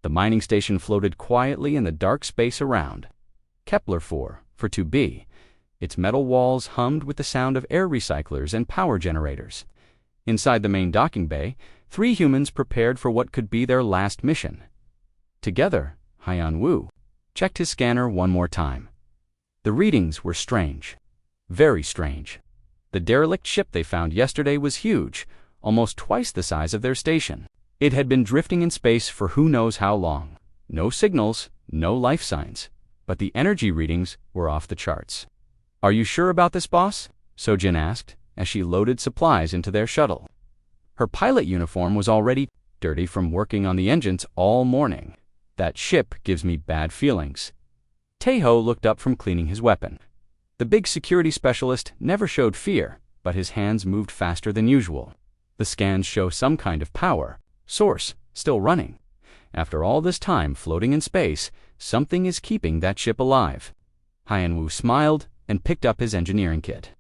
The mining station floated quietly in the dark space around. Kepler 4 for 2b. Its metal walls hummed with the sound of air recyclers and power generators. Inside the main docking bay, 3 humans prepared for what could be their last mission. Together, Haiyan-Wu checked his scanner one more time. The readings were strange. Very strange. The derelict ship they found yesterday was huge, almost twice the size of their station. It had been drifting in space for who knows how long. No signals, no life signs. But the energy readings were off the charts. "Are you sure about this, boss?" Sojin asked, as she loaded supplies into their shuttle. Her pilot uniform was already dirty from working on the engines all morning. "That ship gives me bad feelings." Taeho looked up from cleaning his weapon. The big security specialist never showed fear, but his hands moved faster than usual. The scans show some kind of power source still running. After all this time floating in space, something is keeping that ship alive. Haiyan-Wu smiled and picked up his engineering kit.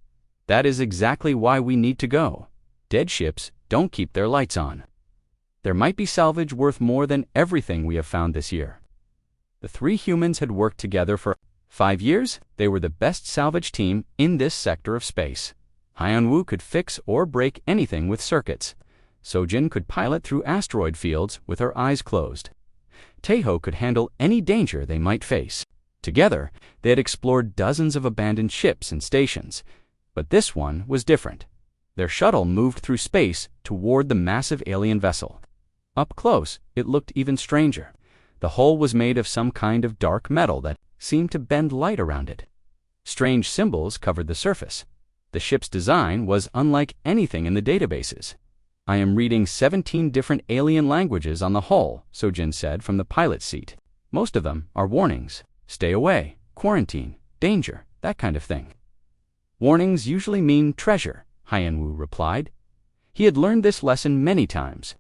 "That is exactly why we need to go. Dead ships don't keep their lights on. There might be salvage worth more than everything we have found this year." The 3 humans had worked together for 5 years. They were the best salvage team in this sector of space. Haiyan-Wu could fix or break anything with circuits. Sojin could pilot through asteroid fields with her eyes closed. Taeho could handle any danger they might face. Together, they had explored dozens of abandoned ships and stations. But this one was different. Their shuttle moved through space toward the massive alien vessel. Up close, it looked even stranger. The hull was made of some kind of dark metal that seemed to bend light around it. Strange symbols covered the surface. The ship's design was unlike anything in the databases. "I am reading 17 different alien languages on the hull," Sojin said from the pilot's seat. "Most of them are warnings. Stay away, quarantine, danger, that kind of thing." "Warnings usually mean treasure," Haiyan-Wu replied. He had learned this lesson many times.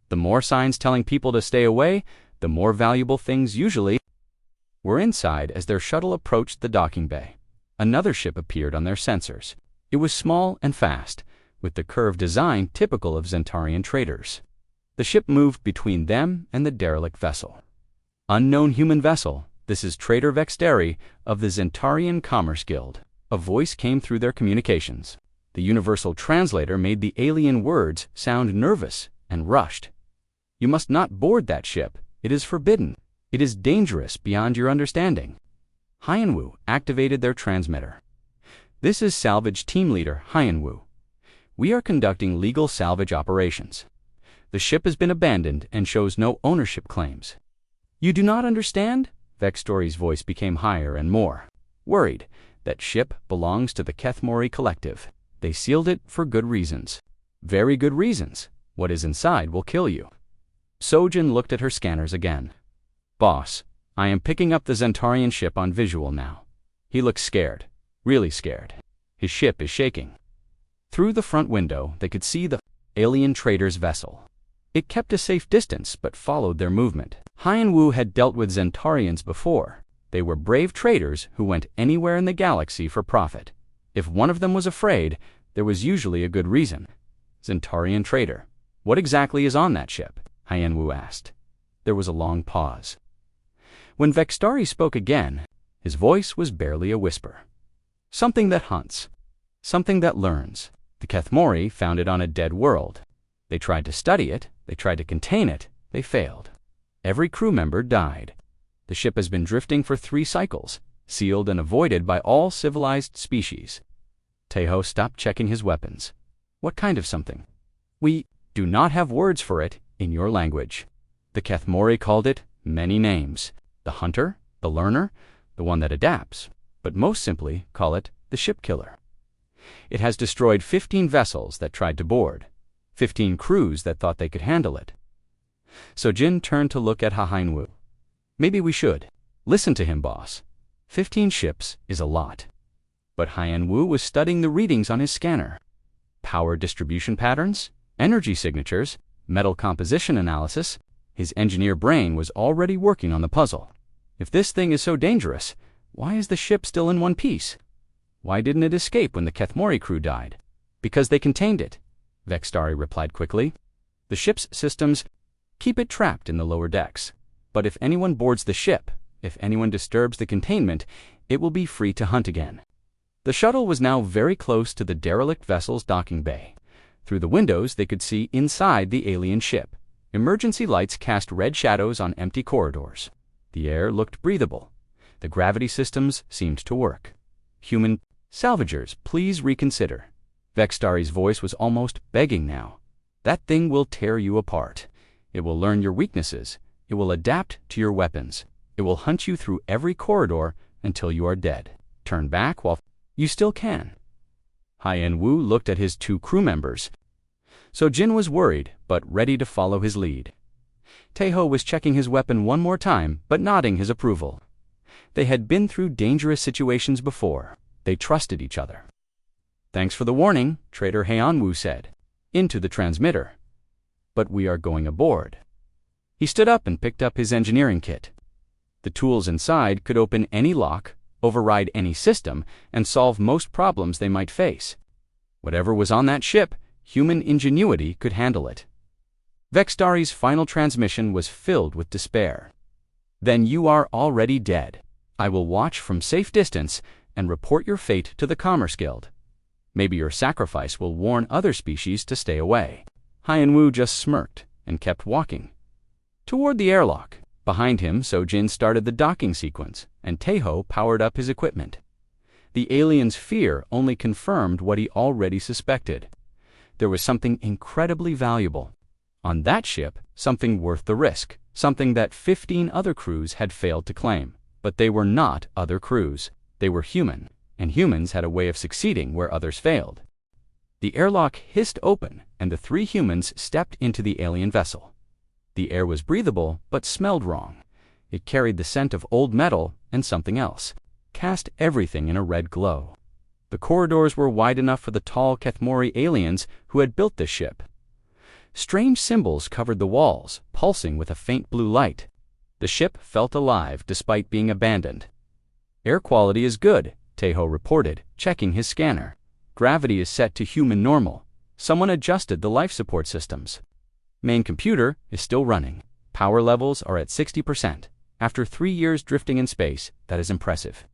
The more signs telling people to stay away, the more valuable things usually were inside. As their shuttle approached the docking bay, another ship appeared on their sensors. It was small and fast, with the curved design typical of Zentarian traders. The ship moved between them and the derelict vessel. "Unknown human vessel, this is Trader Vexteri of the Zentarian Commerce Guild." A voice came through their communications. The universal translator made the alien words sound nervous and rushed. "You must not board that ship. It is forbidden. It is dangerous beyond your understanding." Haiyan-Wu activated their transmitter. "This is salvage team leader Haiyan-Wu. We are conducting legal salvage operations. The ship has been abandoned and shows no ownership claims." "You do not understand?" Vextori's voice became higher and more worried. "That ship belongs to the Kethmori Collective. They sealed it for good reasons." "Very good reasons. What is inside will kill you." Sojin looked at her scanners again. "Boss, I am picking up the Zentarian ship on visual now. He looks scared, really scared. His ship is shaking." Through the front window, they could see the alien trader's vessel. It kept a safe distance but followed their movement. Haiyan-Wu had dealt with Zentarians before. They were brave traders who went anywhere in the galaxy for profit. If one of them was afraid, there was usually a good reason. Zentarian trader. "What exactly is on that ship?" Haiyan-Wu asked. There was a long pause. When Vextari spoke again, his voice was barely a whisper. "Something that hunts. Something that learns. The Kethmori found it on a dead world. They tried to study it, they tried to contain it, they failed. Every crew member died. The ship has been drifting for 3 cycles, sealed and avoided by all civilized species." Taeho stopped checking his weapons. "What kind of something?" "We do not have words for it in your language. The Kethmori called it many names. The hunter, the learner, the one that adapts, but most simply call it the ship killer. It has destroyed 15 vessels that tried to board, 15 crews that thought they could handle it." Sojin turned to look at Haiyan-Wu. "Maybe we should. Listen to him, boss. 15 ships is a lot." But Haiyan-Wu was studying the readings on his scanner. Power distribution patterns, energy signatures, metal composition analysis. His engineer brain was already working on the puzzle. If this thing is so dangerous, why is the ship still in one piece? Why didn't it escape when the Kethmori crew died? "Because they contained it," Vextari replied quickly. "The ship's systems keep it trapped in the lower decks. But if anyone boards the ship, if anyone disturbs the containment, it will be free to hunt again. The shuttle was now very close to the derelict vessel's docking bay. Through the windows, they could see inside the alien ship. Emergency lights cast red shadows on empty corridors. The air looked breathable. The gravity systems seemed to work. Human salvagers, please reconsider. Vextari's voice was almost begging now. That thing will tear you apart. It will learn your weaknesses. It will adapt to your weapons. It will hunt you through every corridor until you are dead. Turn back while you still can. Hien Wu looked at his 2 crew members. So Jin was worried, but ready to follow his lead. Taeho was checking his weapon one more time, but nodding his approval. They had been through dangerous situations before. They trusted each other. Thanks for the warning, Trader Hien Wu said. Into the transmitter. But we are going aboard. He stood up and picked up his engineering kit. The tools inside could open any lock, override any system, and solve most problems they might face. Whatever was on that ship, human ingenuity could handle it. Vextari's final transmission was filled with despair. Then you are already dead. I will watch from safe distance and report your fate to the Commerce Guild. Maybe your sacrifice will warn other species to stay away. Hien Wu just smirked and kept walking. Toward the airlock. Behind him, Sojin started the docking sequence, and Taeho powered up his equipment. The alien's fear only confirmed what he already suspected. There was something incredibly valuable. On that ship, something worth the risk, something that 15 other crews had failed to claim. But they were not other crews. They were human, and humans had a way of succeeding where others failed. The airlock hissed open, and the 3 humans stepped into the alien vessel. The air was breathable, but smelled wrong. It carried the scent of old metal and something else, cast everything in a red glow. The corridors were wide enough for the tall Kethmori aliens who had built this ship. Strange symbols covered the walls, pulsing with a faint blue light. The ship felt alive despite being abandoned. Air quality is good, Taeho reported, checking his scanner. Gravity is set to human normal. Someone adjusted the life support systems. Main computer is still running. Power levels are at 60%. After 3 years drifting in space, that is impressive.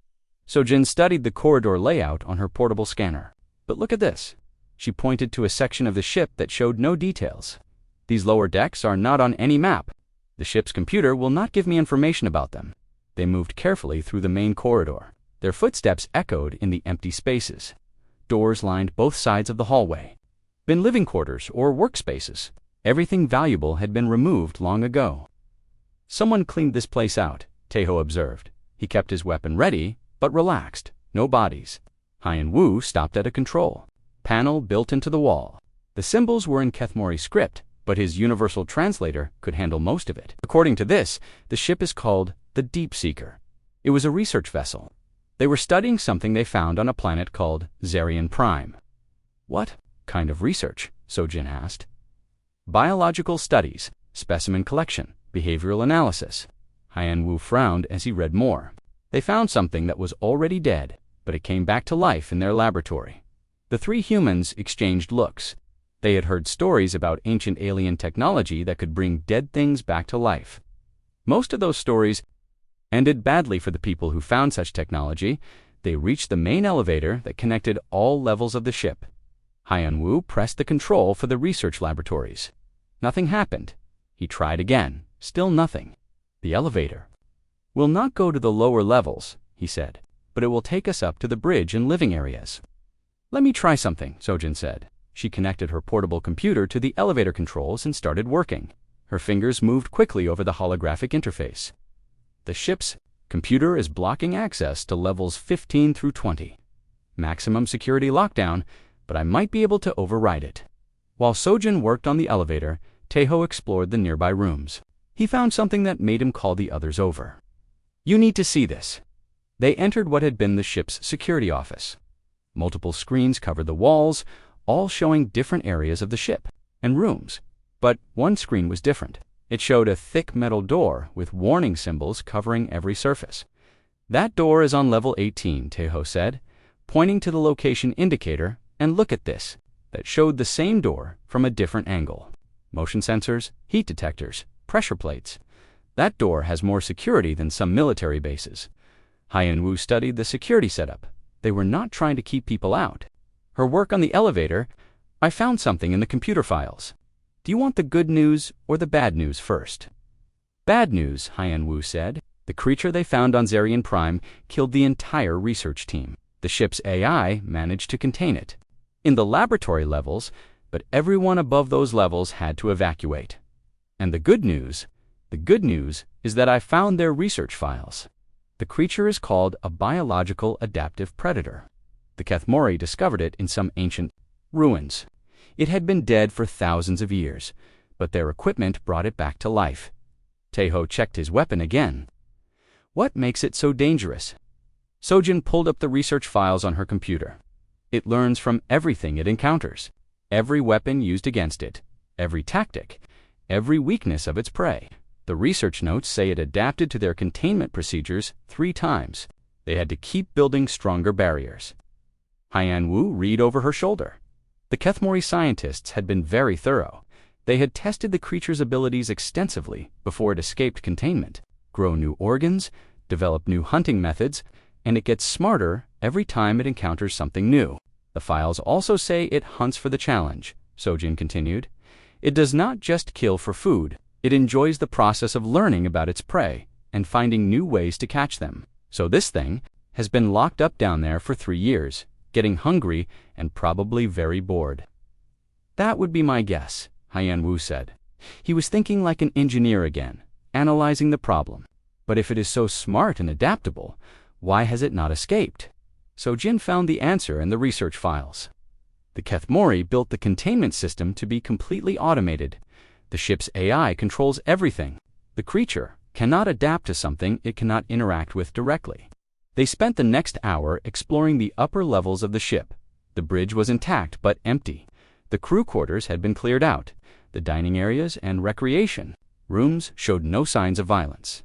Sojin studied the corridor layout on her portable scanner. But look at this. She pointed to a section of the ship that showed no details. These lower decks are not on any map. The ship's computer will not give me information about them. They moved carefully through the main corridor. Their footsteps echoed in the empty spaces. Doors lined both sides of the hallway. Been living quarters or workspaces. Everything valuable had been removed long ago. Someone cleaned this place out, Taeho observed. He kept his weapon ready, but relaxed. No bodies. Hien Wu stopped at a control panel built into the wall. The symbols were in Kethmori script, but his universal translator could handle most of it. According to this, the ship is called the Deep Seeker. It was a research vessel. They were studying something they found on a planet called Zarian Prime. What kind of research? Sojin asked. Biological studies, specimen collection, behavioral analysis. Hien Wu frowned as he read more. They found something that was already dead, but it came back to life in their laboratory. The 3 humans exchanged looks. They had heard stories about ancient alien technology that could bring dead things back to life. Most of those stories ended badly for the people who found such technology. They reached the main elevator that connected all levels of the ship. Hien Wu pressed the control for the research laboratories. Nothing happened. He tried again. Still nothing. The elevator will not go to the lower levels, he said, but it will take us up to the bridge and living areas. Let me try something, Sojin said. She connected her portable computer to the elevator controls and started working. Her fingers moved quickly over the holographic interface. The ship's computer is blocking access to levels 15 through 20. Maximum security lockdown, but I might be able to override it. While Sojin worked on the elevator, Taeho explored the nearby rooms. He found something that made him call the others over. You need to see this. They entered what had been the ship's security office. Multiple screens covered the walls, all showing different areas of the ship and rooms. But one screen was different. It showed a thick metal door with warning symbols covering every surface. That door is on level 18, Taeho said, pointing to the location indicator, and look at this. That showed the same door from a different angle. Motion sensors, heat detectors, pressure plates. That door has more security than some military bases. Hyan-Wu studied the security setup. They were not trying to keep people out. Her work on the elevator, I found something in the computer files. Do you want the good news or the bad news first? Bad news, Hyan-Wu said. The creature they found on Zarian Prime killed the entire research team. The ship's AI managed to contain it. In the laboratory levels, but everyone above those levels had to evacuate. And the good news is that I found their research files. The creature is called a biological adaptive predator. The Kethmori discovered it in some ancient ruins. It had been dead for thousands of years, but their equipment brought it back to life. Taeho checked his weapon again. What makes it so dangerous? Sojin pulled up the research files on her computer. It learns from everything it encounters. Every weapon used against it, every tactic, every weakness of its prey. The research notes say it adapted to their containment procedures 3 times. They had to keep building stronger barriers. Hyan-Wu read over her shoulder. The Kethmori scientists had been very thorough. They had tested the creature's abilities extensively before it escaped containment, grow new organs, develop new hunting methods, and it gets smarter every time it encounters something new. The files also say it hunts for the challenge, Sojin continued. It does not just kill for food. It enjoys the process of learning about its prey and finding new ways to catch them. So this thing has been locked up down there for 3 years, getting hungry and probably very bored. That would be my guess, Hyan-Wu said. He was thinking like an engineer again, analyzing the problem. But if it is so smart and adaptable, why has it not escaped? Sojin found the answer in the research files. The Kethmori built the containment system to be completely automated. The ship's AI controls everything. The creature cannot adapt to something it cannot interact with directly. They spent the next hour exploring the upper levels of the ship. The bridge was intact but empty. The crew quarters had been cleared out. The dining areas and recreation rooms showed no signs of violence.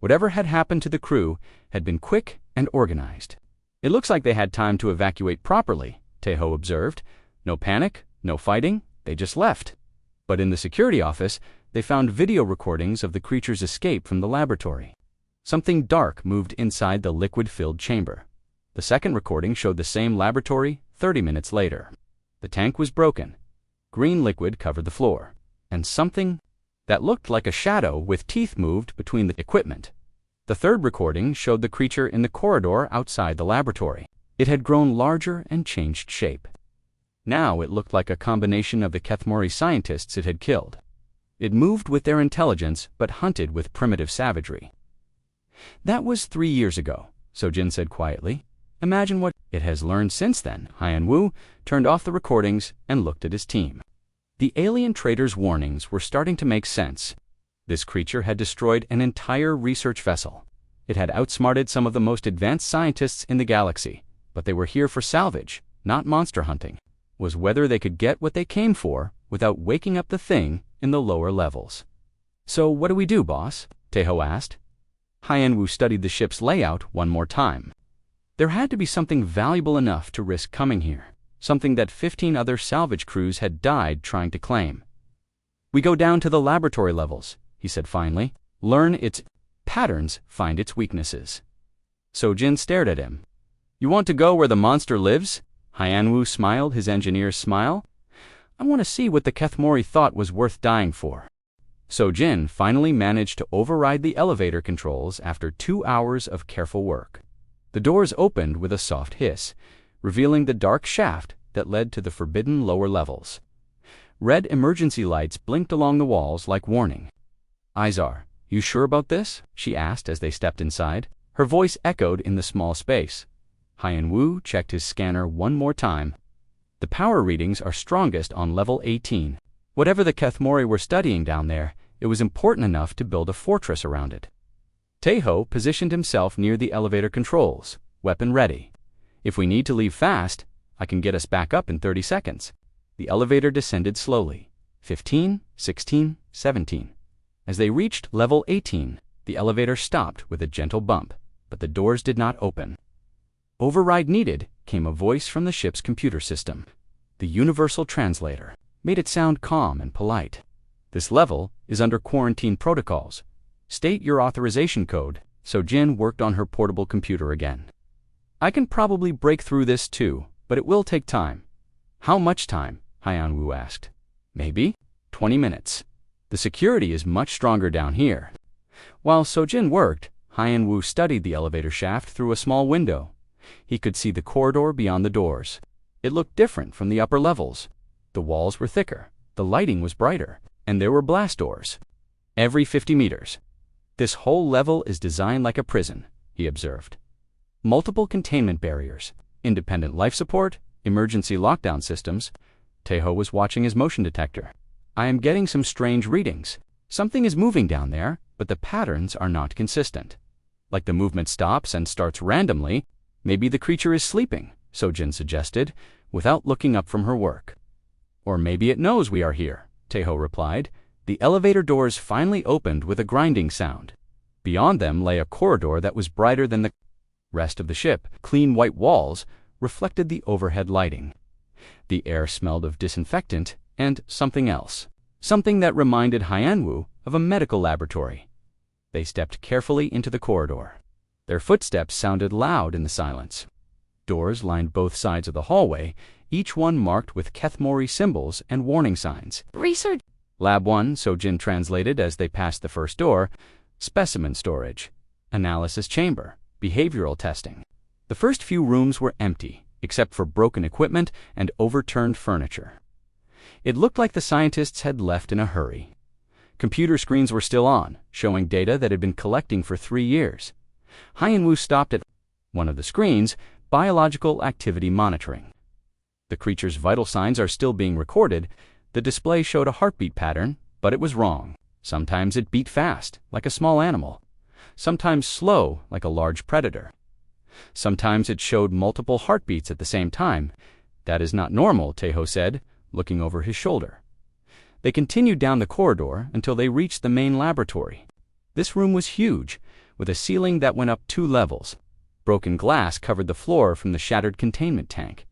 Whatever had happened to the crew had been quick and organized. It looks like they had time to evacuate properly, Taeho observed. No panic, no fighting, they just left. But in the security office, they found video recordings of the creature's escape from the laboratory. Something dark moved inside the liquid-filled chamber. The second recording showed the same laboratory 30 minutes later. The tank was broken. Green liquid covered the floor, and something that looked like a shadow with teeth moved between the equipment. The third recording showed the creature in the corridor outside the laboratory. It had grown larger and changed shape. Now it looked like a combination of the Kethmori scientists it had killed. It moved with their intelligence but hunted with primitive savagery. That was 3 years ago, Sojin said quietly. Imagine what it has learned since then. Hyan-Wu turned off the recordings and looked at his team. The alien trader's warnings were starting to make sense. This creature had destroyed an entire research vessel. It had outsmarted some of the most advanced scientists in the galaxy, but they were here for salvage, not monster hunting. Was whether they could get what they came for without waking up the thing in the lower levels. So what do we do, boss? Taeho asked. Hyan-Wu studied the ship's layout one more time. There had to be something valuable enough to risk coming here, something that 15 other salvage crews had died trying to claim. We go down to the laboratory levels, he said finally. Learn its patterns, find its weaknesses. Sojin stared at him. You want to go where the monster lives? Hyan-Wu smiled his engineer's smile. I want to see what the Kethmori thought was worth dying for. Sojin finally managed to override the elevator controls after 2 hours of careful work. The doors opened with a soft hiss, revealing the dark shaft that led to the forbidden lower levels. Red emergency lights blinked along the walls like warning. Izar, you sure about this? She asked as they stepped inside. Her voice echoed in the small space. Hyan-Wu checked his scanner one more time. The power readings are strongest on level 18. Whatever the Kethmori were studying down there, it was important enough to build a fortress around it. Taeho positioned himself near the elevator controls, weapon ready. If we need to leave fast, I can get us back up in 30 seconds. The elevator descended slowly. 15, 16, 17. As they reached level 18, the elevator stopped with a gentle bump, but the doors did not open. Override needed, came a voice from the ship's computer system. The universal translator made it sound calm and polite. This level is under quarantine protocols. State your authorization code. Sojin worked on her portable computer again. I can probably break through this too, but it will take time. How much time? Hyanwu asked. Maybe 20 minutes. The security is much stronger down here. While Sojin worked, Hyanwu studied the elevator shaft through a small window. He could see the corridor beyond the doors. It looked different from the upper levels. The walls were thicker, the lighting was brighter, and there were blast doors every 50 meters. This whole level is designed like a prison, he observed. Multiple containment barriers, independent life support, emergency lockdown systems. Taeho was watching his motion detector. I am getting some strange readings. Something is moving down there, but the patterns are not consistent. Like the movement stops and starts randomly. Maybe the creature is sleeping, Sojin suggested, without looking up from her work. Or maybe it knows we are here, Taeho replied. The elevator doors finally opened with a grinding sound. Beyond them lay a corridor that was brighter than the rest of the ship. Clean white walls reflected the overhead lighting. The air smelled of disinfectant and something else. Something that reminded Hyanwu of a medical laboratory. They stepped carefully into the corridor. Their footsteps sounded loud in the silence. Doors lined both sides of the hallway, each one marked with Kethmori symbols and warning signs. Research Lab 1, Sojin translated as they passed the first door. Specimen storage, analysis chamber, behavioral testing. The first few rooms were empty, except for broken equipment and overturned furniture. It looked like the scientists had left in a hurry. Computer screens were still on, showing data that had been collecting for 3 years. Hyanwu stopped at one of the screens, biological activity monitoring. The creature's vital signs are still being recorded. The display showed a heartbeat pattern, but it was wrong. Sometimes it beat fast, like a small animal. Sometimes slow, like a large predator. Sometimes it showed multiple heartbeats at the same time. That is not normal, Taeho said, looking over his shoulder. They continued down the corridor until they reached the main laboratory. This room was huge, with a ceiling that went up 2 levels. Broken glass covered the floor from the shattered containment tank.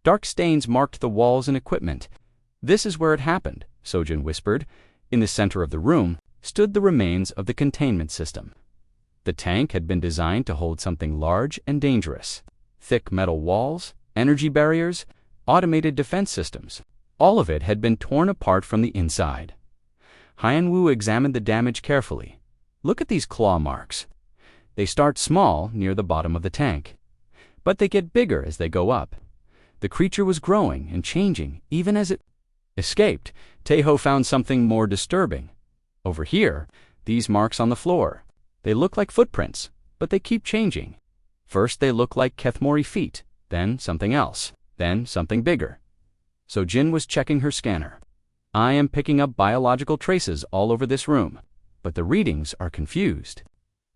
Dark stains marked the walls and equipment. This is where it happened, Sojin whispered. In the center of the room stood the remains of the containment system. The tank had been designed to hold something large and dangerous. Thick metal walls, energy barriers, automated defense systems. All of it had been torn apart from the inside. Hyanwu examined the damage carefully. Look at these claw marks. They start small near the bottom of the tank, but they get bigger as they go up. The creature was growing and changing even as it escaped. Taeho found something more disturbing. Over here, these marks on the floor. They look like footprints, but they keep changing. First they look like Kethmori feet, then something else, then something bigger. Sojin was checking her scanner. I am picking up biological traces all over this room, but the readings are confused.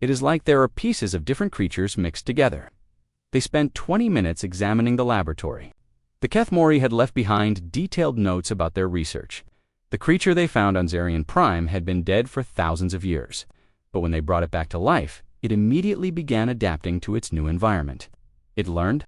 It is like there are pieces of different creatures mixed together. They spent 20 minutes examining the laboratory. The Kethmori had left behind detailed notes about their research. The creature they found on Zarian Prime had been dead for thousands of years, but when they brought it back to life, it immediately began adapting to its new environment. It learned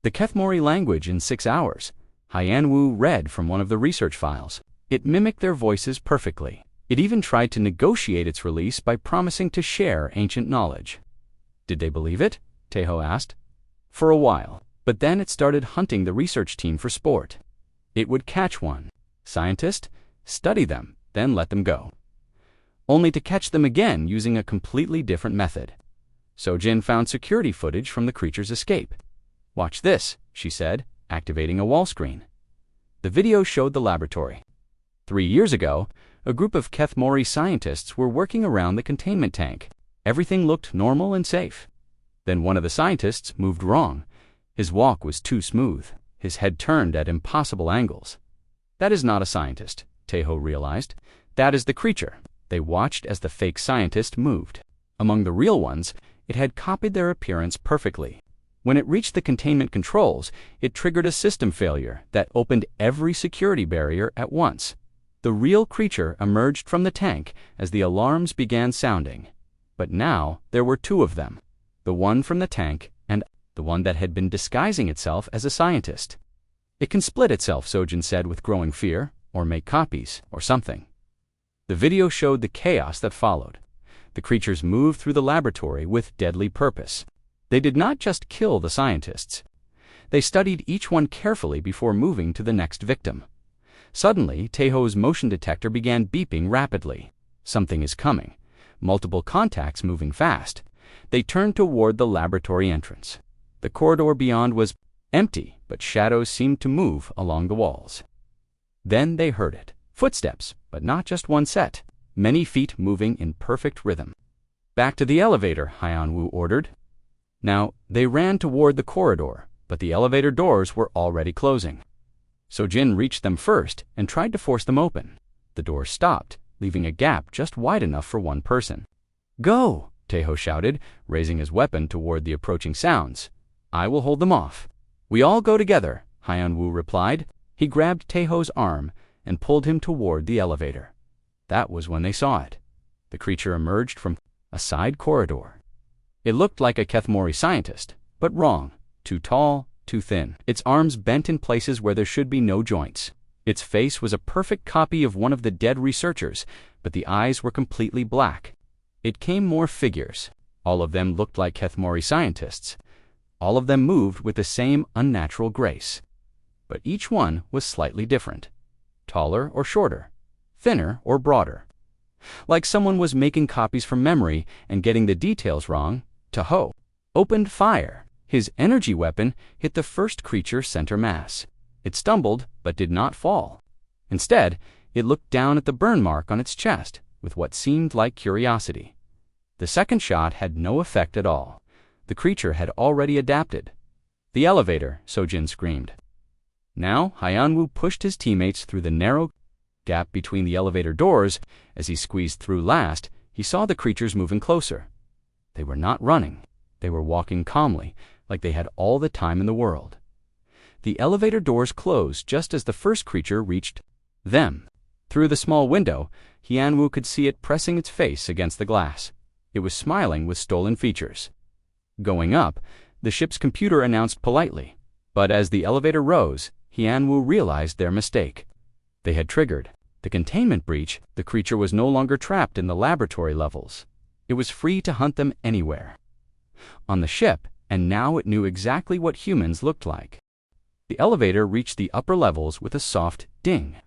the Kethmori language in 6 hours. Hyanwu read from one of the research files. It mimicked their voices perfectly. It even tried to negotiate its release by promising to share ancient knowledge. Did they believe it? Taeho asked. For a while, but then it started hunting the research team for sport. It would catch one scientist, study them, then let them go, only to catch them again using a completely different method. Sojin found security footage from the creature's escape. Watch this, she said, activating a wall screen. The video showed the laboratory. 3 years ago, a group of Kethmori scientists were working around the containment tank. Everything looked normal and safe. Then one of the scientists moved wrong. His walk was too smooth. His head turned at impossible angles. That is not a scientist, Taeho realized. That is the creature. They watched as the fake scientist moved. Among the real ones, it had copied their appearance perfectly. When it reached the containment controls, it triggered a system failure that opened every security barrier at once. The real creature emerged from the tank as the alarms began sounding. But now there were 2 of them, the one from the tank and the one that had been disguising itself as a scientist. It can split itself, Sojin said with growing fear, or make copies, or something. The video showed the chaos that followed. The creatures moved through the laboratory with deadly purpose. They did not just kill the scientists. They studied each one carefully before moving to the next victim. Suddenly, Taeho's motion detector began beeping rapidly. Something is coming. Multiple contacts moving fast. They turned toward the laboratory entrance. The corridor beyond was empty, but shadows seemed to move along the walls. Then they heard it. Footsteps, but not just one set. Many feet moving in perfect rhythm. "Back to the elevator," Hyeon-woo ordered. Now, they ran toward the corridor, but the elevator doors were already closing. Sojin reached them first and tried to force them open. The doors stopped, leaving a gap just wide enough for one person. "Go!" Taeho shouted, raising his weapon toward the approaching sounds. "I will hold them off." "We all go together," Hyeon-woo replied. He grabbed Taeho's arm and pulled him toward the elevator. That was when they saw it. The creature emerged from a side corridor. It looked like a Kethmori scientist, but wrong. Too tall, too thin. Its arms bent in places where there should be no joints. Its face was a perfect copy of one of the dead researchers, but the eyes were completely black. It came more figures. All of them looked like Kethmori scientists. All of them moved with the same unnatural grace. But each one was slightly different. Taller or shorter. Thinner or broader. Like someone was making copies from memory and getting the details wrong. Taeho opened fire. His energy weapon hit the first creature's center mass. It stumbled, but did not fall. Instead, it looked down at the burn mark on its chest with what seemed like curiosity. The second shot had no effect at all. The creature had already adapted. "The elevator," Sojin screamed. Now, Hyeon-woo pushed his teammates through the narrow gap between the elevator doors. As he squeezed through last, he saw the creatures moving closer. They were not running. They were walking calmly, like they had all the time in the world. The elevator doors closed just as the first creature reached them. Through the small window, Hyeon-woo could see it pressing its face against the glass. It was smiling with stolen features. Going up, the ship's computer announced politely. But as the elevator rose, Hyeon-woo realized their mistake. They had triggered the containment breach. The creature was no longer trapped in the laboratory levels. It was free to hunt them anywhere. On the ship, and now it knew exactly what humans looked like. The elevator reached the upper levels with a soft ding.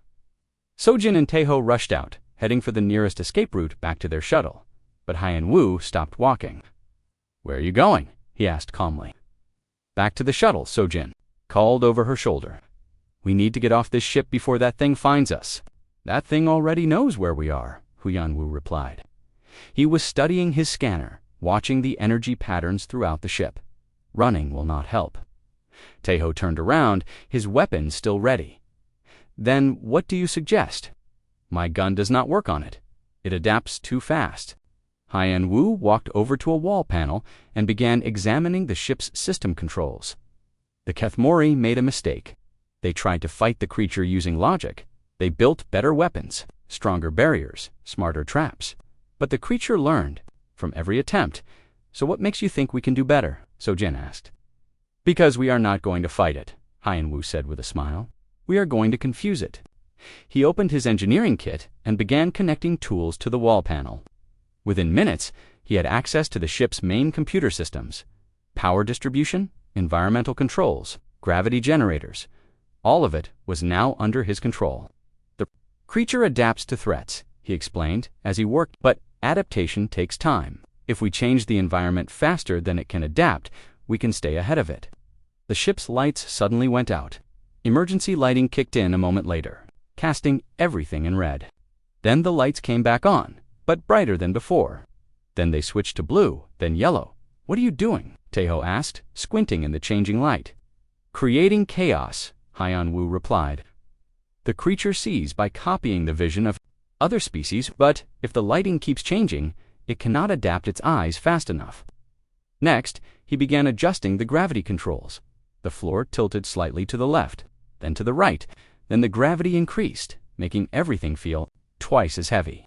Sojin and Taeho rushed out, heading for the nearest escape route back to their shuttle. But Hyeon-woo stopped walking. "Where are you going?" he asked calmly. "Back to the shuttle," Sojin called over her shoulder. "We need to get off this ship before that thing finds us." "That thing already knows where we are," Hyeon-woo replied. He was studying his scanner, watching the energy patterns throughout the ship. Running will not help. Taeho turned around, his weapon still ready. "Then what do you suggest?" "My gun does not work on it. It adapts too fast." Hyeon-woo walked over to a wall panel and began examining the ship's system controls. The Kethmori made a mistake. They tried to fight the creature using logic. They built better weapons, stronger barriers, smarter traps. But the creature learned from every attempt. "So what makes you think we can do better?" Sojin asked. "Because we are not going to fight it," Hyeon-woo said with a smile. "We are going to confuse it." He opened his engineering kit and began connecting tools to the wall panel. Within minutes, he had access to the ship's main computer systems. Power distribution, environmental controls, gravity generators. All of it was now under his control. "The creature adapts to threats," he explained as he worked, "but adaptation takes time. If we change the environment faster than it can adapt, we can stay ahead of it." The ship's lights suddenly went out. Emergency lighting kicked in a moment later, casting everything in red. Then the lights came back on, but brighter than before. Then they switched to blue, then yellow. "What are you doing?" Taeho asked, squinting in the changing light. "Creating chaos," Hyeon-woo replied. "The creature sees by copying the vision of other species, but if the lighting keeps changing, it cannot adapt its eyes fast enough." Next, he began adjusting the gravity controls. The floor tilted slightly to the left, then to the right. Then the gravity increased, making everything feel twice as heavy.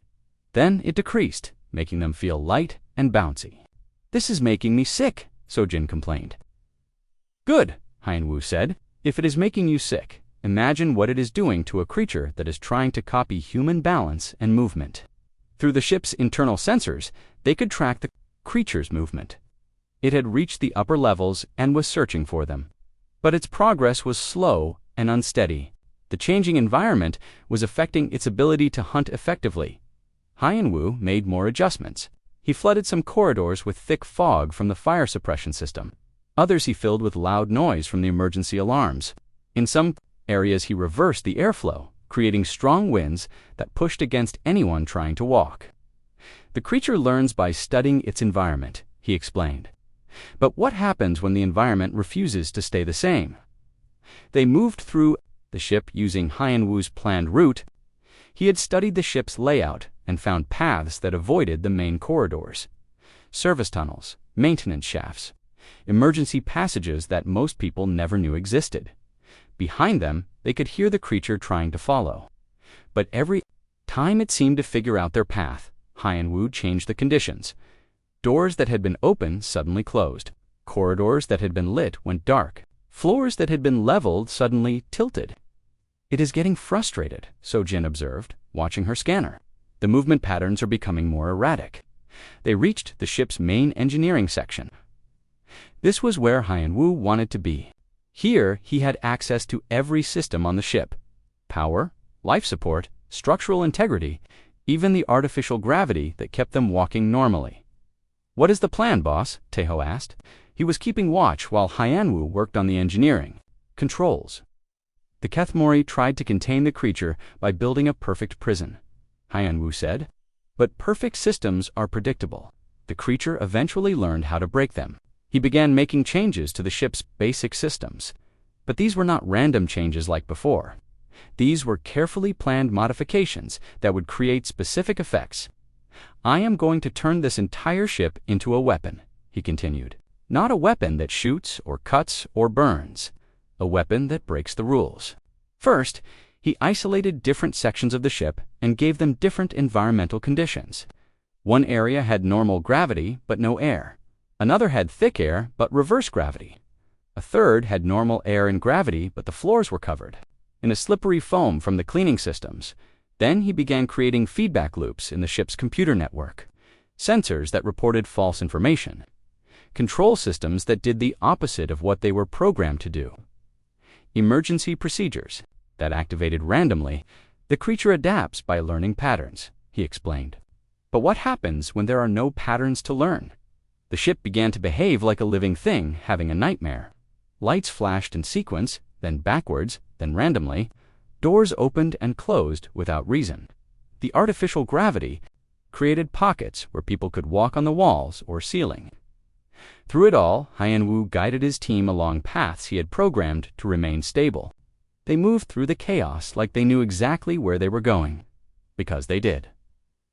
Then it decreased, making them feel light and bouncy. "This is making me sick," Sojin complained. "Good," Hyeon-woo said. "If it is making you sick, imagine what it is doing to a creature that is trying to copy human balance and movement. Through the ship's internal sensors, they could track the creature's movement. It had reached the upper levels and was searching for them. But its progress was slow and unsteady. The changing environment was affecting its ability to hunt effectively. Hyan-Woo made more adjustments. He flooded some corridors with thick fog from the fire suppression system. Others he filled with loud noise from the emergency alarms. In some areas he reversed the airflow, creating strong winds that pushed against anyone trying to walk. The creature learns by studying its environment, he explained. But what happens when the environment refuses to stay the same? They moved through the ship using Hyan-Woo's planned route. He had studied the ship's layout and found paths that avoided the main corridors. Service tunnels, maintenance shafts, emergency passages that most people never knew existed. Behind them, they could hear the creature trying to follow. But every time it seemed to figure out their path, Hyan-Woo changed the conditions. Doors that had been open suddenly closed. Corridors that had been lit went dark. Floors that had been leveled suddenly tilted. "It is getting frustrated," So-Jin observed, watching her scanner. "The movement patterns are becoming more erratic." They reached the ship's main engineering section. This was where Hyan-Woo wanted to be. Here, he had access to every system on the ship: power, life support, structural integrity, even the artificial gravity that kept them walking normally. "What is the plan, boss?" Taeho asked. He was keeping watch while Hyan-Woo worked on the engineering. "Controls." The Kethmori tried to contain the creature by building a perfect prison, Hyan-Woo said. But perfect systems are predictable. The creature eventually learned how to break them. He began making changes to the ship's basic systems. But these were not random changes like before. These were carefully planned modifications that would create specific effects. "I am going to turn this entire ship into a weapon," he continued. "Not a weapon that shoots or cuts or burns. A weapon that breaks the rules." First, he isolated different sections of the ship and gave them different environmental conditions. One area had normal gravity but no air. Another had thick air but reverse gravity. A third had normal air and gravity but the floors were covered in a slippery foam from the cleaning systems. Then he began creating feedback loops in the ship's computer network, sensors that reported false information, control systems that did the opposite of what they were programmed to do, emergency procedures that activated randomly. "The creature adapts by learning patterns," he explained. "But what happens when there are no patterns to learn?" The ship began to behave like a living thing having a nightmare. Lights flashed in sequence, then backwards, then randomly. Doors opened and closed without reason. The artificial gravity created pockets where people could walk on the walls or ceiling. Through it all, Hyan-Woo guided his team along paths he had programmed to remain stable. They moved through the chaos like they knew exactly where they were going. Because they did.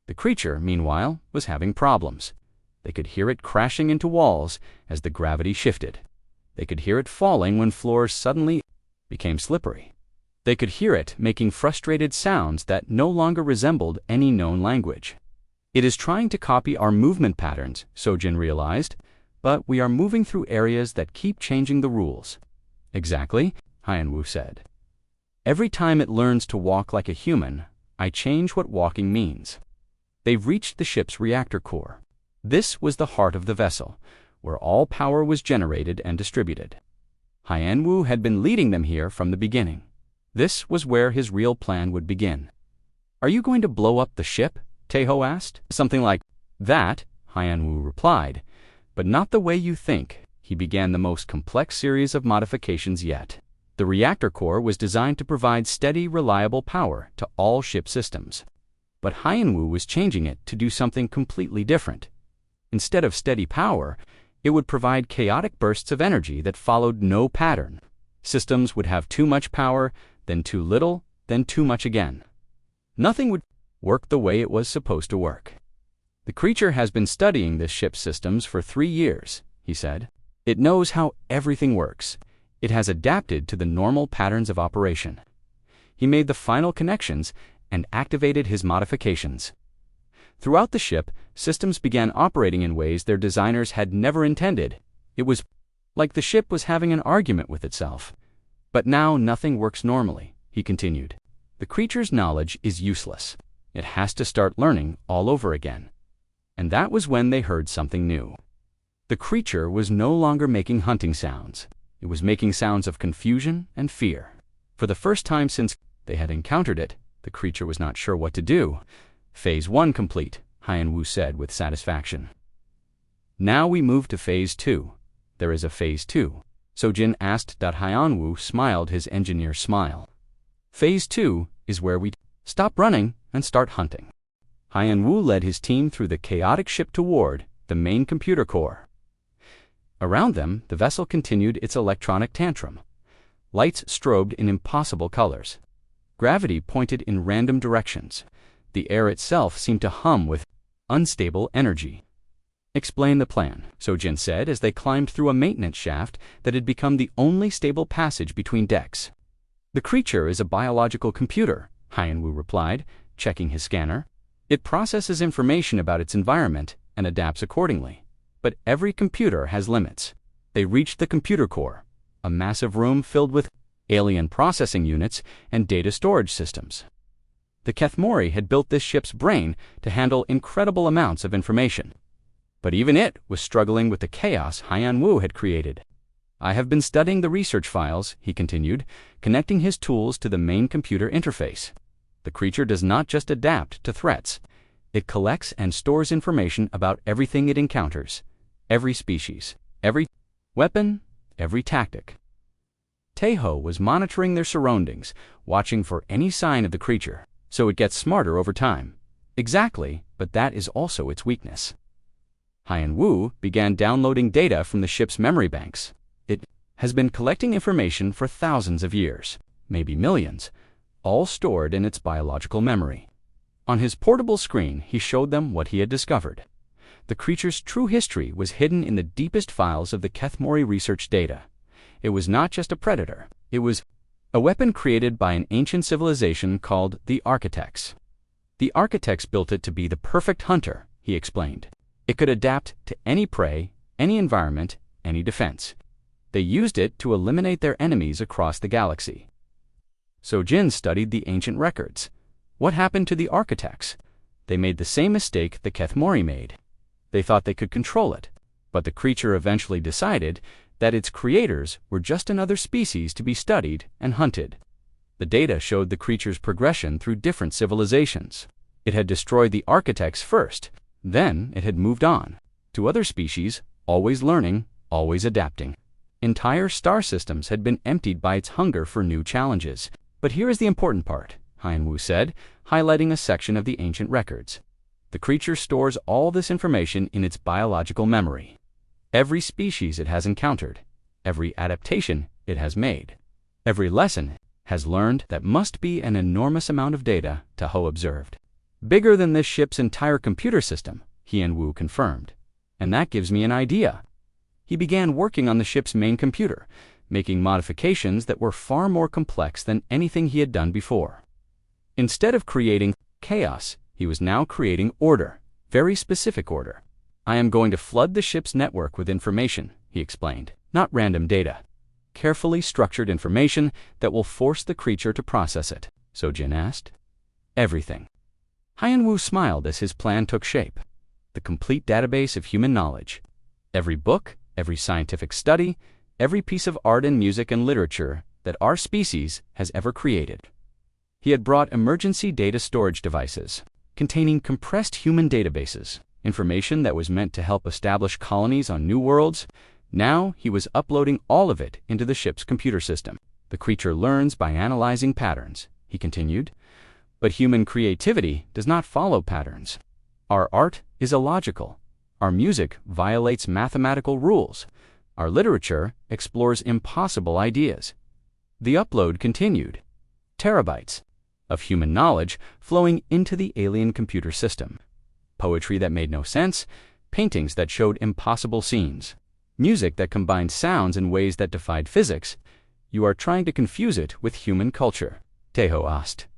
The creature, meanwhile, was having problems. They could hear it crashing into walls as the gravity shifted. They could hear it falling when floors suddenly became slippery. They could hear it making frustrated sounds that no longer resembled any known language. "It is trying to copy our movement patterns," So-Jin realized, "but we are moving through areas that keep changing the rules." "Exactly," Hyan-Woo said. "Every time it learns to walk like a human, I change what walking means." They've reached the ship's reactor core. This was the heart of the vessel, where all power was generated and distributed. Hyan-Woo had been leading them here from the beginning. This was where his real plan would begin. "Are you going to blow up the ship?" Taeho asked. "Something like that," Hyan-Woo replied. "But not the way you think." He began the most complex series of modifications yet. The reactor core was designed to provide steady, reliable power to all ship systems. But Hyan-Woo was changing it to do something completely different. Instead of steady power, it would provide chaotic bursts of energy that followed no pattern. Systems would have too much power, then too little, then too much again. Nothing would work the way it was supposed to work. "The creature has been studying this ship's systems for 3 years," he said. "It knows how everything works. It has adapted to the normal patterns of operation." He made the final connections and activated his modifications. Throughout the ship, systems began operating in ways their designers had never intended. It was like the ship was having an argument with itself. "But now nothing works normally," he continued. "The creature's knowledge is useless. It has to start learning all over again. And that was when they heard something new. The creature was no longer making hunting sounds. It was making sounds of confusion and fear. For the first time since they had encountered it, the creature was not sure what to do. Phase 1 complete, Haiyan-Wu said with satisfaction. Now we move to Phase 2. There is a Phase 2. Sojin asked. Haiyan-Wu smiled his engineer smile. Phase 2 is where we stop running and start hunting. Haiyan-Wu led his team through the chaotic ship toward the main computer core. Around them, the vessel continued its electronic tantrum. Lights strobed in impossible colors. Gravity pointed in random directions. The air itself seemed to hum with unstable energy. Explain the plan, Sojin said as they climbed through a maintenance shaft that had become the only stable passage between decks. The creature is a biological computer, Haiyan-Wu replied, checking his scanner. It processes information about its environment and adapts accordingly. But every computer has limits. They reached the computer core, a massive room filled with alien processing units and data storage systems. The Kethmori had built this ship's brain to handle incredible amounts of information. But even it was struggling with the chaos Haiyan-Wu had created. I have been studying the research files, he continued, connecting his tools to the main computer interface. The creature does not just adapt to threats. It collects and stores information about everything it encounters, every species, every weapon, every tactic. Taeho was monitoring their surroundings, watching for any sign of the creature, so it gets smarter over time. Exactly, but that is also its weakness. Haiyan-Wu began downloading data from the ship's memory banks. It has been collecting information for thousands of years, maybe millions, all stored in its biological memory. On his portable screen, he showed them what he had discovered. The creature's true history was hidden in the deepest files of the Kethmori research data. It was not just a predator. It was a weapon created by an ancient civilization called the Architects. The Architects built it to be the perfect hunter, he explained. It could adapt to any prey, any environment, any defense. They used it to eliminate their enemies across the galaxy. Sojin studied the ancient records. What happened to the Architects? They made the same mistake the Kethmori made. They thought they could control it, but the creature eventually decided that its creators were just another species to be studied and hunted. The data showed the creature's progression through different civilizations. It had destroyed the Architects first, then it had moved on to other species, always learning, always adapting. Entire star systems had been emptied by its hunger for new challenges. But here is the important part, Haiyan-Wu said, highlighting a section of the ancient records. The creature stores all this information in its biological memory. Every species it has encountered, every adaptation it has made, every lesson has learned. That must be an enormous amount of data, Taeho observed. Bigger than this ship's entire computer system, Haiyan-Wu confirmed. And that gives me an idea. He began working on the ship's main computer, making modifications that were far more complex than anything he had done before. Instead of creating chaos, he was now creating order, very specific order. I am going to flood the ship's network with information, he explained, not random data. Carefully structured information that will force the creature to process it, Sojin asked. Everything. Haiyan-Wu smiled as his plan took shape. The complete database of human knowledge. Every book, every scientific study, every piece of art and music and literature that our species has ever created. He had brought emergency data storage devices, containing compressed human databases, information that was meant to help establish colonies on new worlds. Now he was uploading all of it into the ship's computer system. The creature learns by analyzing patterns, he continued. But human creativity does not follow patterns. Our art is illogical. Our music violates mathematical rules. Our literature explores impossible ideas. The upload continued. Terabytes of human knowledge flowing into the alien computer system. Poetry that made no sense, paintings that showed impossible scenes, music that combined sounds in ways that defied physics. You are trying to confuse it with human culture, Taeho asked.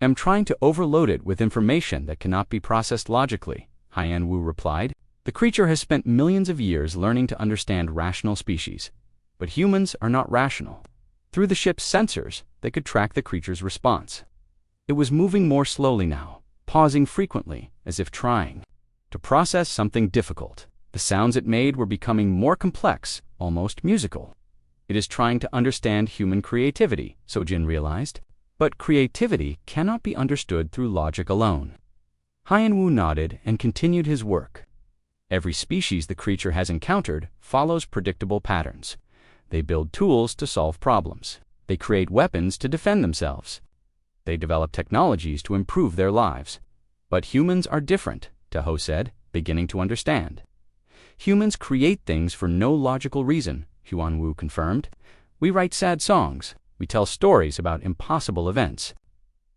I'm trying to overload it with information that cannot be processed logically, Haiyan-Wu replied. The creature has spent millions of years learning to understand rational species, but humans are not rational. Through the ship's sensors, they could track the creature's response. It was moving more slowly now, pausing frequently, as if trying to process something difficult. The sounds it made were becoming more complex, almost musical. It is trying to understand human creativity, Sojin realized. But creativity cannot be understood through logic alone. Hyan-Woo nodded and continued his work. Every species the creature has encountered follows predictable patterns. They build tools to solve problems. They create weapons to defend themselves. They develop technologies to improve their lives. But humans are different, Taho said, beginning to understand. Humans create things for no logical reason, Hwan-Woo confirmed. We write sad songs. We tell stories about impossible events.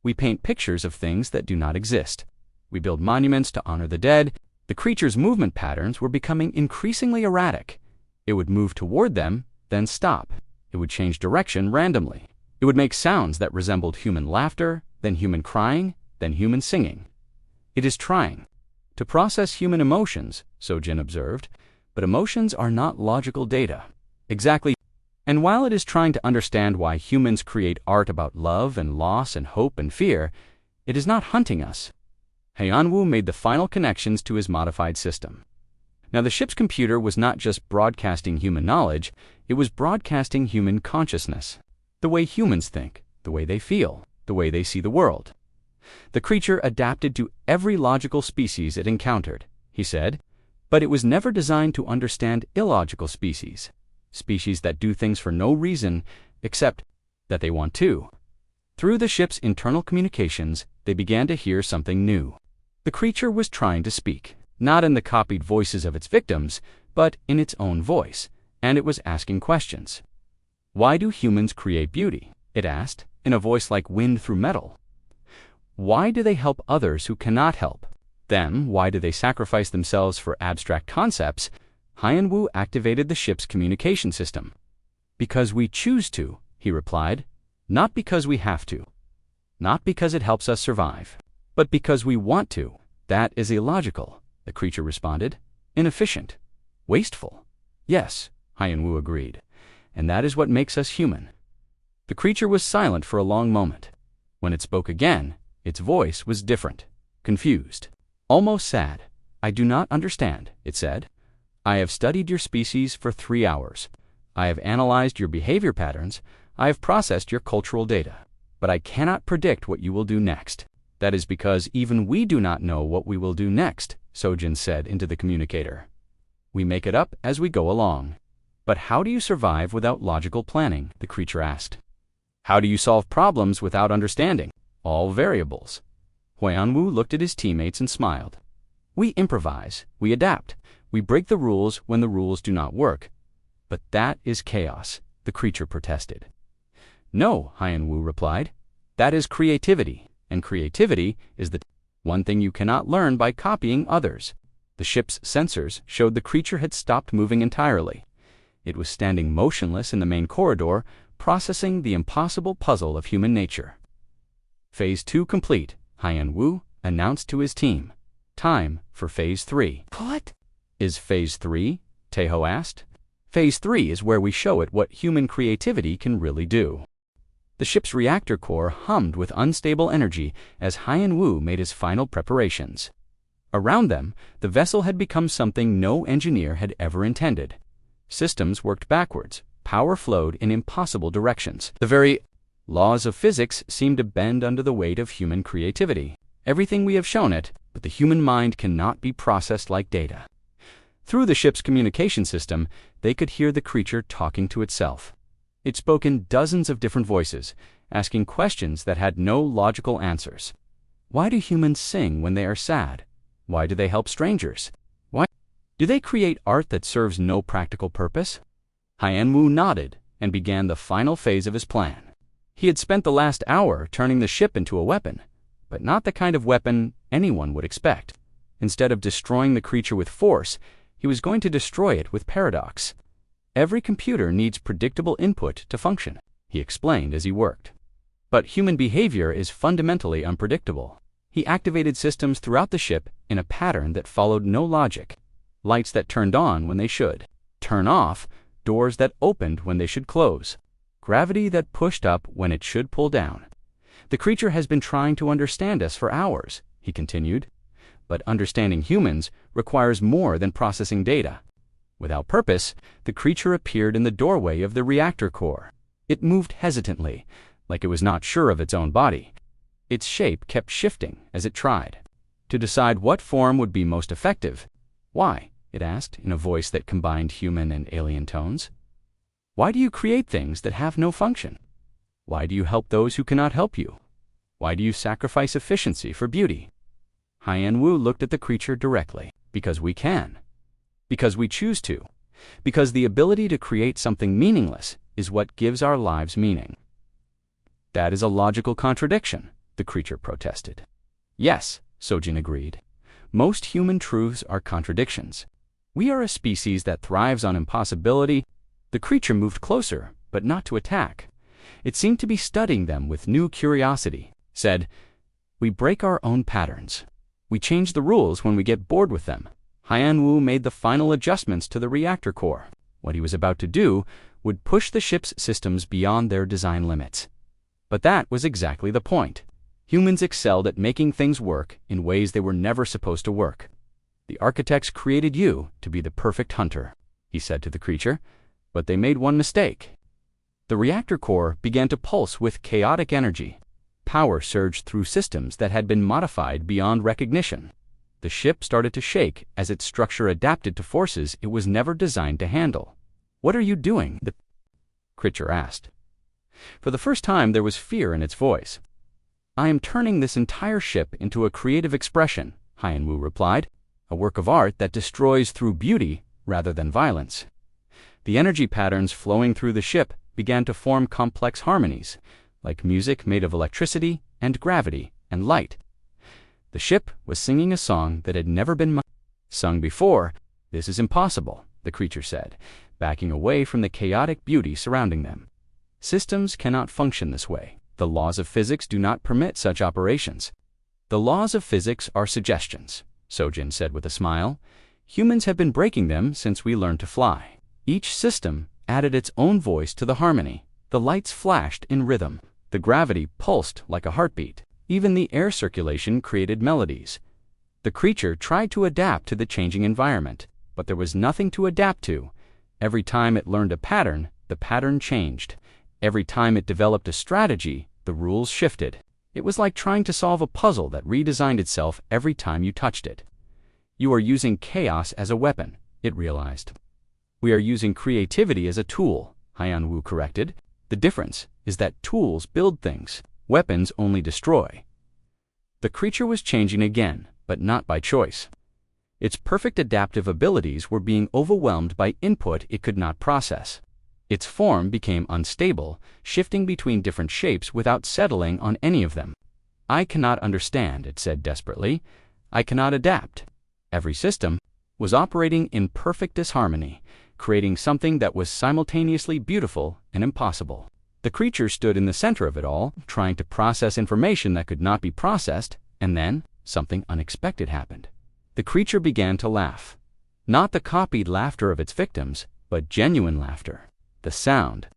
We paint pictures of things that do not exist. We build monuments to honor the dead. The creature's movement patterns were becoming increasingly erratic. It would move toward them, then stop. It would change direction randomly. It would make sounds that resembled human laughter, then human crying, then human singing. It is trying to process human emotions, Sojin observed, but emotions are not logical data. Exactly. And while it is trying to understand why humans create art about love and loss and hope and fear, it is not hunting us. Hyan-Woo made the final connections to his modified system. Now the ship's computer was not just broadcasting human knowledge, it was broadcasting human consciousness. The way humans think, the way they feel, the way they see the world. The creature adapted to every logical species it encountered, he said, but it was never designed to understand illogical species. Species that do things for no reason except that they want to. Through the ship's internal communications, they began to hear something new. The creature was trying to speak, not in the copied voices of its victims, but in its own voice, and it was asking questions. Why do humans create beauty? It asked, in a voice like wind through metal. Why do they help others who cannot help them? Why do they sacrifice themselves for abstract concepts? Hyan-Woo activated the ship's communication system. Because we choose to, he replied. Not because we have to. Not because it helps us survive. But because we want to. That is illogical, the creature responded. Inefficient. Wasteful. Yes, Hyan-Woo agreed. And that is what makes us human. The creature was silent for a long moment. When it spoke again, its voice was different, confused, almost sad. I do not understand, it said. I have studied your species for 3 hours. I have analyzed your behavior patterns. I have processed your cultural data. But I cannot predict what you will do next. That is because even we do not know what we will do next, Sojin said into the communicator. We make it up as we go along. But how do you survive without logical planning? The creature asked. How do you solve problems without understanding all variables? Hyan-Woo looked at his teammates and smiled. We improvise, we adapt, we break the rules when the rules do not work. But that is chaos, the creature protested. No, Hyan-Woo replied. That is creativity, and creativity is the one thing you cannot learn by copying others. The ship's sensors showed the creature had stopped moving entirely. It was standing motionless in the main corridor, processing the impossible puzzle of human nature. Phase 2 complete, Hyan-Woo announced to his team. Time for Phase 3. What is Phase 3? Taho asked. Phase 3 is where we show it what human creativity can really do. The ship's reactor core hummed with unstable energy as Hyan-Woo made his final preparations. Around them, the vessel had become something no engineer had ever intended. Systems worked backwards, power flowed in impossible directions. The very laws of physics seemed to bend under the weight of human creativity. Everything we have shown it, but the human mind cannot be processed like data. Through the ship's communication system, they could hear the creature talking to itself. It spoke in dozens of different voices, asking questions that had no logical answers. Why do humans sing when they are sad? Why do they help strangers? Why do they create art that serves no practical purpose? Hyan-Woo nodded and began the final phase of his plan. He had spent the last hour turning the ship into a weapon, but not the kind of weapon anyone would expect. Instead of destroying the creature with force, he was going to destroy it with paradox. Every computer needs predictable input to function, he explained as he worked. But human behavior is fundamentally unpredictable. He activated systems throughout the ship in a pattern that followed no logic. Lights that turned on when they should turn off, doors that opened when they should close, gravity that pushed up when it should pull down. The creature has been trying to understand us for hours, he continued. But understanding humans requires more than processing data. Without purpose, the creature appeared in the doorway of the reactor core. It moved hesitantly, like it was not sure of its own body. Its shape kept shifting as it tried to decide what form would be most effective. "Why?" it asked in a voice that combined human and alien tones. "Why do you create things that have no function? Why do you help those who cannot help you? Why do you sacrifice efficiency for beauty?" Haiyan Wu looked at the creature directly. "Because we can. Because we choose to. Because the ability to create something meaningless is what gives our lives meaning." "That is a logical contradiction," the creature protested. "Yes," Sojin agreed. "Most human truths are contradictions. We are a species that thrives on impossibility." The creature moved closer, but not to attack. It seemed to be studying them with new curiosity. Said, "We break our own patterns. We change the rules when we get bored with them." Haiyan Wu made the final adjustments to the reactor core. What he was about to do would push the ship's systems beyond their design limits. But that was exactly the point. Humans excelled at making things work in ways they were never supposed to work. "The architects created you to be the perfect hunter," he said to the creature, "but they made one mistake." The reactor core began to pulse with chaotic energy. Power surged through systems that had been modified beyond recognition. The ship started to shake as its structure adapted to forces it was never designed to handle. "What are you doing?" the creature asked. For the first time, there was fear in its voice. "I am turning this entire ship into a creative expression," Haiyan Wu replied, "a work of art that destroys through beauty rather than violence." The energy patterns flowing through the ship began to form complex harmonies, like music made of electricity and gravity and light. The ship was singing a song that had never been sung before. "This is impossible," the creature said, backing away from the chaotic beauty surrounding them. "Systems cannot function this way. The laws of physics do not permit such operations." "The laws of physics are suggestions," Sojin said with a smile. "Humans have been breaking them since we learned to fly." Each system added its own voice to the harmony. The lights flashed in rhythm. The gravity pulsed like a heartbeat. Even the air circulation created melodies. The creature tried to adapt to the changing environment, but there was nothing to adapt to. Every time it learned a pattern, the pattern changed. Every time it developed a strategy, the rules shifted. It was like trying to solve a puzzle that redesigned itself every time you touched it. "You are using chaos as a weapon," it realized. "We are using creativity as a tool," Haiyan Wu corrected. "The difference is that tools build things. Weapons only destroy." The creature was changing again, but not by choice. Its perfect adaptive abilities were being overwhelmed by input it could not process. Its form became unstable, shifting between different shapes without settling on any of them. "I cannot understand," it said desperately. "I cannot adapt." Every system was operating in perfect disharmony, creating something that was simultaneously beautiful and impossible. The creature stood in the center of it all, trying to process information that could not be processed, and then something unexpected happened. The creature began to laugh. Not the copied laughter of its victims, but genuine laughter. The sound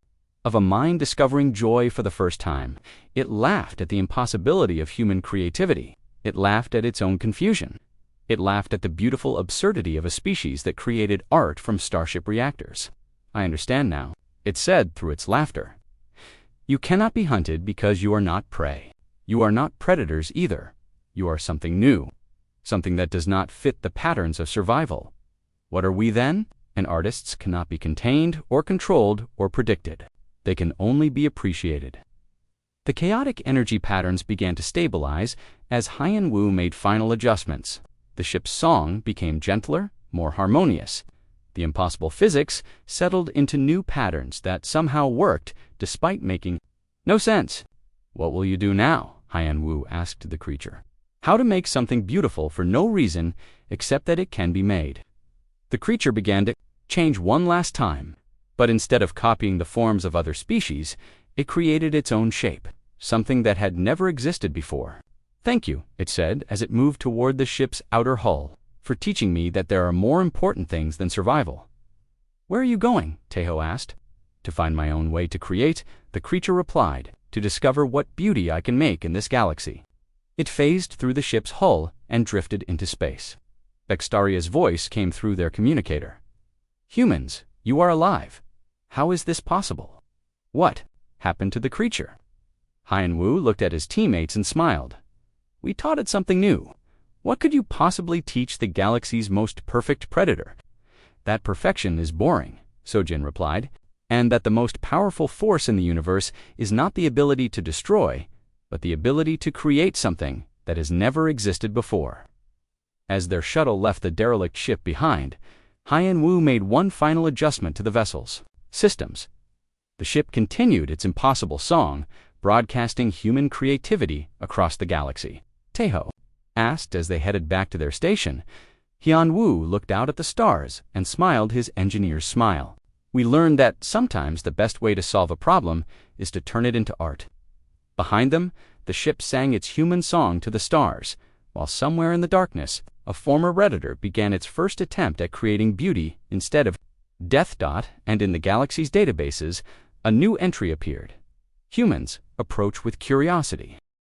of a mind discovering joy for the first time. It laughed at the impossibility of human creativity. It laughed at its own confusion. It laughed at the beautiful absurdity of a species that created art from starship reactors. "I understand now," it said through its laughter. "You cannot be hunted because you are not prey. You are not predators either. You are something new, something that does not fit the patterns of survival. What are we then? And artists cannot be contained or controlled or predicted. They can only be appreciated." The chaotic energy patterns began to stabilize as Haiyan Wu made final adjustments. The ship's song became gentler, more harmonious. The impossible physics settled into new patterns that somehow worked despite making no sense. "What will you do now?" Haiyan Wu asked the creature. "How to make something beautiful for no reason except that it can be made." The creature began to change one last time, but instead of copying the forms of other species, it created its own shape, something that had never existed before. "Thank you," it said as it moved toward the ship's outer hull, "for teaching me that there are more important things than survival." "Where are you going?" Taeho asked. "To find my own way to create," the creature replied. to discover what beauty I can make in this galaxy." It phased through the ship's hull and drifted into space. Vextaria's voice came through their communicator. "Humans, you are alive. How is this possible? What happened to the creature?" Hien Wu looked at his teammates and smiled. "We taught it something new. What could you possibly teach the galaxy's most perfect predator?" "That perfection is boring," Sojin replied, "and that the most powerful force in the universe is not the ability to destroy, but the ability to create something that has never existed before." As their shuttle left the derelict ship behind, Hien Wu made one final adjustment to the vessel's systems. The ship continued its impossible song, broadcasting human creativity across the galaxy. "Teho?" asked as they headed back to their station. Hien Wu looked out at the stars and smiled his engineer's smile. "We learned that sometimes the best way to solve a problem is to turn it into art." Behind them, the ship sang its human song to the stars, while somewhere in the darkness, a former Redditor began its first attempt at creating beauty instead of death. And in the galaxy's databases, a new entry appeared. "Humans approach with curiosity."